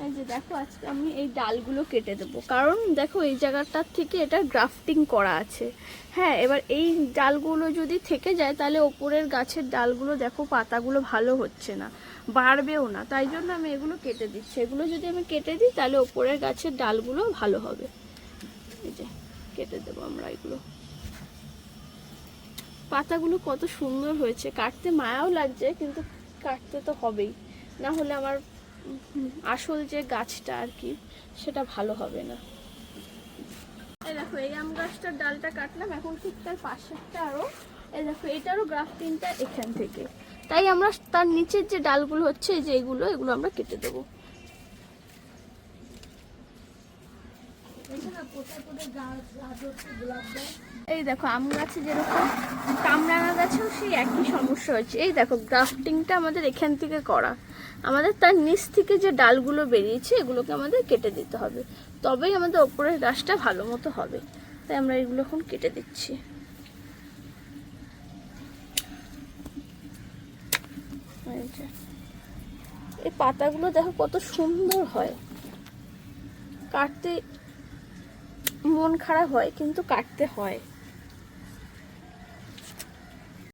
এই যে দেখো আজকে আমি এই ডালগুলো কেটে দেবো, কারণ দেখো এই জায়গাটার থেকে এটা গ্রাফটিং করা আছে। হ্যাঁ, এবার এই ডালগুলো যদি থেকে যায় তাহলে ওপরের গাছের ডালগুলো দেখো পাতাগুলো ভালো হচ্ছে না, বাড়বেও না। তাই জন্য আমি এগুলো কেটে দিচ্ছি। এগুলো যদি আমি কেটে দিই তাহলে ওপরের গাছের ডালগুলো ভালো হবে। এই যে কেটে দেবো আমরা এগুলো। পাতাগুলো কত সুন্দর হয়েছে, কাটতে মায়াও লাগছে, কিন্তু কাটতে তো হবেই, না হলে আমার আসল যে গাছটা আর কি সেটা ভালো হবে না। এই দেখো এই আম গাছটার ডালটা কাটলাম, এখন ঠিক তার পাশেরটা আরও, এই দেখো এটারও গ্রাফটিংটা এখান থেকে। তাই আমরা তার নিচের যে ডালগুলো হচ্ছে এই যে এগুলো আমরা কেটে দেবো। এই দেখো আম গাছে যেরকম কামরাঙা গাছেও সেই একই সমস্যা হচ্ছে। এই দেখো গ্রাফটিংটা আমাদের এখান থেকে করা, আমাদের তার নিচ থেকে যে ডালগুলো বেরিয়েছে এগুলোকে আমাদের কেটে দিতে হবে, তবেই আমাদের ওপরের গাছটা ভালো মতো হবে। তাই আমরা এগুলো এখন কেটে দিচ্ছি। এই পাতাগুলো দেখো কত সুন্দর হয়, কাটতে মন খারাপ হয় কিন্তু কাটতে হয়।